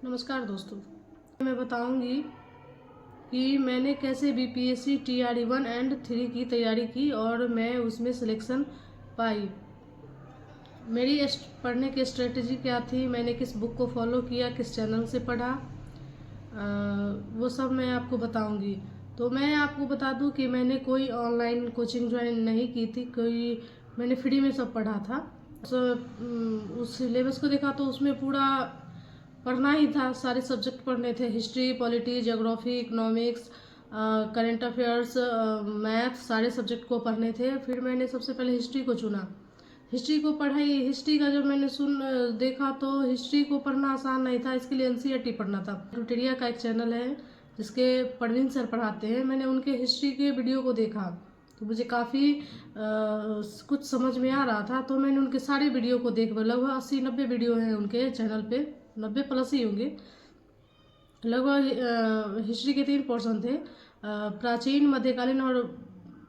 नमस्कार दोस्तों, मैं बताऊंगी कि मैंने कैसे बीपीएससी टीआरई 1 एंड 3 की तैयारी की और मैं उसमें सिलेक्शन पाई। मेरी पढ़ने की स्ट्रेटजी क्या थी, मैंने किस बुक को फॉलो किया, किस चैनल से पढ़ा, वो सब मैं आपको बताऊंगी। तो मैं आपको बता दूं कि मैंने कोई ऑनलाइन कोचिंग ज्वाइन नहीं की थी, मैंने फ्री में सब पढ़ा था। उस सिलेबस को देखा तो उसमें पूरा पढ़ना ही था, सारे सब्जेक्ट पढ़ने थे, history, polity, geography, economics, current affairs, math, सारे सब्जेक्ट को पढ़ने थे। फिर मैंने सबसे पहले हिस्ट्री को चुना, हिस्ट्री को पढ़ाई। हिस्ट्री का जब मैंने देखा तो हिस्ट्री को पढ़ना आसान नहीं था, इसके लिए एनसीईआरटी पढ़ना था। ट्यूटोरिया का एक चैनल है जिसके परवीन सर पढ़ाते हैं, मैंने उनके हिस्ट्री के वीडियो को देखा तो मुझे काफ़ी कुछ समझ में आ रहा था। तो मैंने उनके सारे वीडियो को देख, लगभग 80-90 वीडियो हैं उनके चैनल पे, 90 प्लस ही होंगे। लगभग हिस्ट्री के 3 पोर्शन थे, प्राचीन, मध्यकालीन और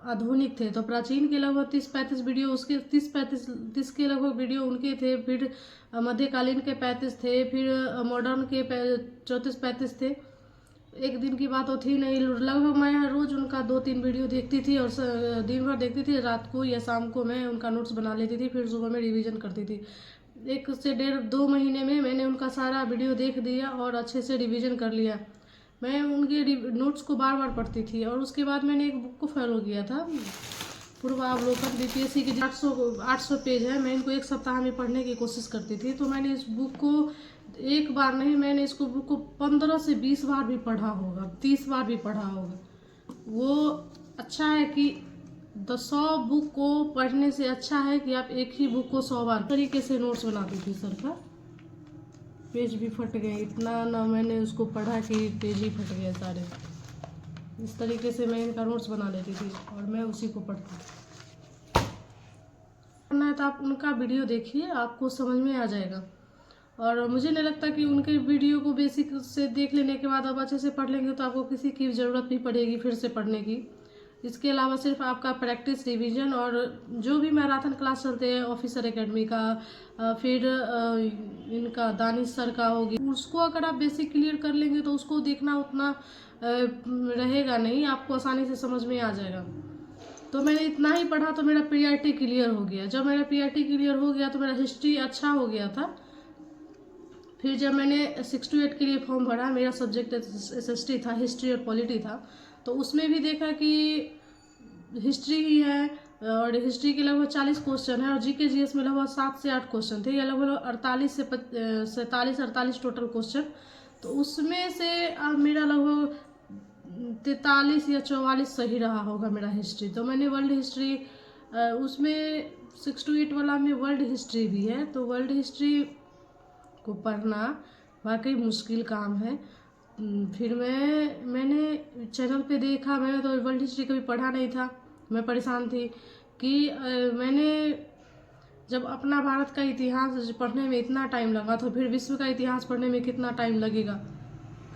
आधुनिक थे। तो प्राचीन के लगभग 30-35 वीडियो, उसके 30 के लगभग वीडियो उनके थे। फिर मध्यकालीन के 35 थे, फिर मॉडर्न के 34-35 थे। एक दिन की बात तो थी नहीं, लगभग मैं रोज़ उनका 2-3 वीडियो देखती थी और दिन भर देखती थी। रात को या शाम को मैं उनका नोट्स बना लेती थी, फिर सुबह में रिवीजन करती थी। 1 से 1.5-2 महीने में मैंने उनका सारा वीडियो देख दिया और अच्छे से रिवीजन कर लिया। मैं उनके नोट्स को बार बार पढ़ती थी और उसके बाद मैंने एक बुक को फॉलो किया था, पूर्वावलोकन, बीपीएससी की 800 पेज है। मैं इनको 1 सप्ताह में पढ़ने की कोशिश करती थी। तो मैंने इस बुक को एक बार नहीं, मैंने इसको बुक को 15 से 20 बार भी पढ़ा होगा, 30 बार भी पढ़ा होगा। वो अच्छा है कि 100 बुक को पढ़ने से अच्छा है कि आप एक ही बुक को 100 बार। तरीके से नोट्स बनाती थी सर का, पेज भी फट गए, इतना ना मैंने उसको पढ़ा कि पेज ही फट गए सारे। इस तरीके से मैं इनका नोट्स बना लेती थी और मैं उसी को पढ़ती थी। पढ़ना है तो आप उनका वीडियो देखिए, आपको समझ में आ जाएगा। और मुझे नहीं लगता कि उनके वीडियो को बेसिक से देख लेने के बाद आप अच्छे से पढ़ लेंगे तो आपको किसी की ज़रूरत नहीं पड़ेगी फिर से पढ़ने की। इसके अलावा सिर्फ आपका प्रैक्टिस, रिवीजन और जो भी मैराथन क्लास चलते हैं ऑफिसर एकेडमी का, फिर इनका दानिश सर का होगी, उसको अगर आप बेसिक क्लियर कर लेंगे तो उसको देखना उतना रहेगा नहीं, आपको आसानी से समझ में आ जाएगा। तो मैंने इतना ही पढ़ा तो मेरा पीआरटी क्लियर हो गया। जब मेरा पीआरटी क्लियर हो गया तो मेरा हिस्ट्री अच्छा हो गया था। फिर जब मैंने 6 to 8 के लिए फॉर्म भरा, मेरा सब्जेक्ट एसएसटी था, हिस्ट्री और पॉलिटी था, तो उसमें भी देखा कि हिस्ट्री ही है और हिस्ट्री के लगभग 40 क्वेश्चन है और जीके जीएस में लगभग 7 से 8 क्वेश्चन थे, या लगभग 48 से 47-48 टोटल क्वेश्चन। तो उसमें से मेरा लगभग 43 या 44 सही रहा होगा मेरा हिस्ट्री। तो मैंने वर्ल्ड हिस्ट्री, उसमें 6 to 8 वाला में वर्ल्ड हिस्ट्री भी है, तो वर्ल्ड हिस्ट्री को पढ़ना वाकई मुश्किल काम है। फिर मैंने चैनल पे देखा, मैंने तो वर्ल्ड हिस्ट्री कभी पढ़ा नहीं था, मैं परेशान थी कि मैंने जब अपना भारत का इतिहास पढ़ने में इतना टाइम लगा तो फिर विश्व का इतिहास पढ़ने में कितना टाइम लगेगा।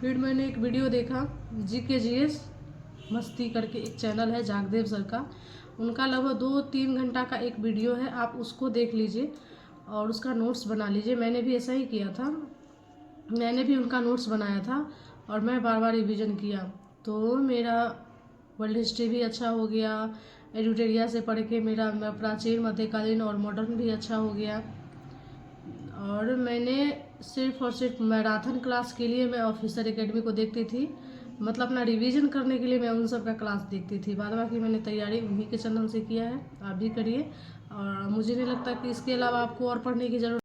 फिर मैंने एक वीडियो देखा, जीके जीएस मस्ती करके एक चैनल है जागदेव सर का, उनका लगभग 2-3 घंटा का एक वीडियो है, आप उसको देख लीजिए और उसका नोट्स बना लीजिए। मैंने भी ऐसा ही किया था, मैंने भी उनका नोट्स बनाया था और मैं बार बार रिवीजन किया। तो मेरा वर्ल्ड हिस्ट्री भी अच्छा हो गया, एडिटोरिया से पढ़ के मेरा प्राचीन, मध्यकालीन और मॉडर्न भी अच्छा हो गया। और मैंने सिर्फ और सिर्फ मैराथन क्लास के लिए मैं ऑफिसर एकेडमी को देखती थी, मतलब अपना रिवीजन करने के लिए मैं उन सब का क्लास देखती थी। बाद बाकी मैंने तैयारी उन्हीं के चैनल से किया है, आप भी करिए। और मुझे नहीं लगता कि इसके अलावा आपको और पढ़ने की ज़रूरत